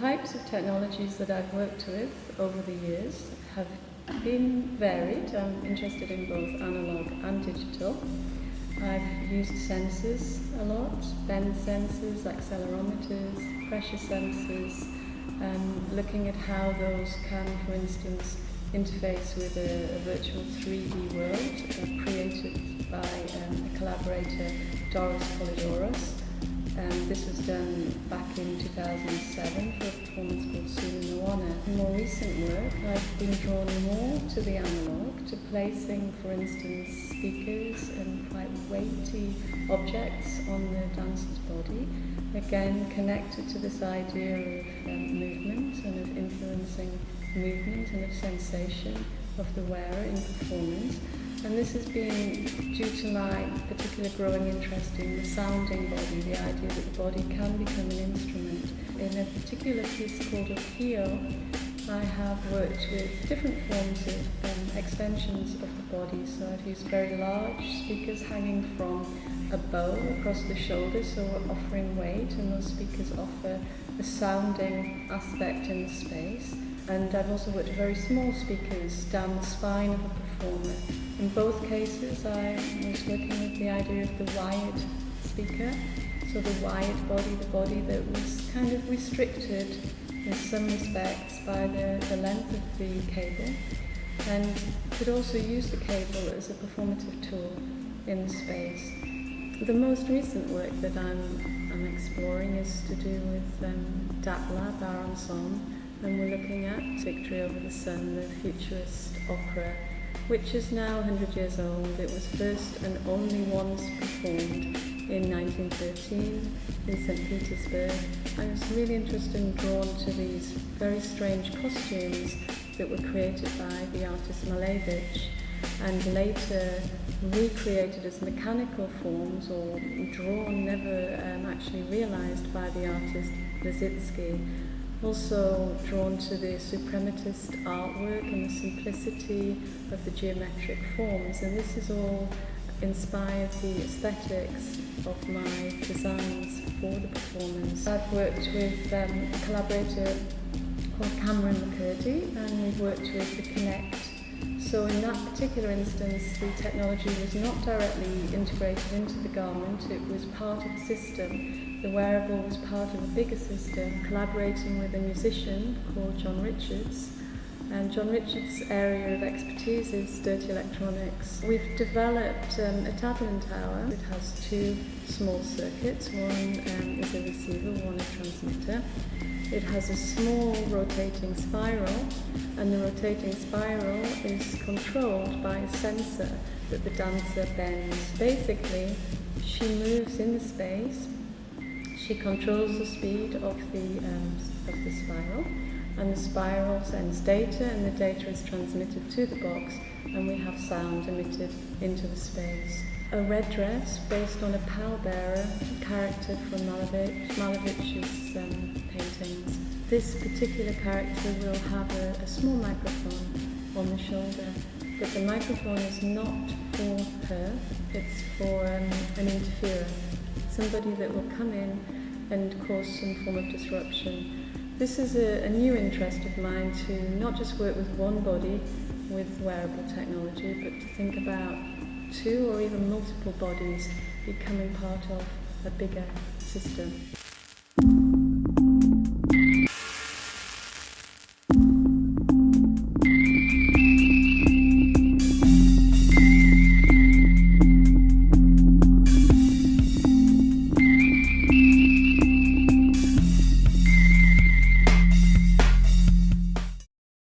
types of technologies that I've worked with over the years have been varied. I'm interested in both analog and digital. I've used sensors a lot, bend sensors, accelerometers, pressure sensors, looking at how those can, for instance, interface with a virtual 3D world created by a collaborator, Doris Polidoros. This was done back in 2007 for a performance called Suna, Onna. In more recent work, I've been drawn more to the analog, to placing, for instance, speakers and quite weighty objects on the dancer's body, again connected to this idea of movement and of influencing movement and of sensation of the wearer in performance. And this has been due to my particular growing interest in the sounding body, the idea that the body can become an instrument. In a particular piece called Ukiyo, I have worked with different forms of extensions of the body. So I've used very large speakers hanging from a bow across the shoulder, so we're offering weight, and those speakers offer a sounding aspect in the space. And I've also worked with very small speakers down the spine of a performer. In both cases, I was working with the idea of the wired speaker, so the wired body, the body that was kind of restricted in some respects by the length of the cable, and could also use the cable as a performative tool in the space. The most recent work that I'm exploring is to do with DAP Lab, our ensemble, and we're looking at Victory Over the Sun, the futurist opera, which is now 100 years old. It was first and only once performed in 1913 in St. Petersburg. I was really interested and drawn to these very strange costumes that were created by the artist Malevich and later recreated as mechanical forms or drawn, never actually realized by the artist Lazitsky. Also drawn to the suprematist artwork and the simplicity of the geometric forms, and this has all inspired the aesthetics of my designs for the performance. I've worked with a collaborator called Cameron McCurdy, and we've worked with the Connect. So in that particular instance, the technology was not directly integrated into the garment, it was part of a system. The wearable was part of a bigger system, collaborating with a musician called John Richards. And John Richards' area of expertise is dirty electronics. We've developed a Tablin tower. It has two small circuits. One is a receiver, one a transmitter. It has a small rotating spiral, and the rotating spiral is controlled by a sensor that the dancer bends. Basically, she moves in the space. She controls the speed of the spiral, and the spiral sends data, and the data is transmitted to the box, and we have sound emitted into the space. A red dress based on a pallbearer, a character from Malevich's paintings. This particular character will have a small microphone on the shoulder, but the microphone is not for her, it's for an interferer, somebody that will come in and cause some form of disruption. This is a new interest of mine, to not just work with one body with wearable technology, but to think about two or even multiple bodies becoming part of a bigger system.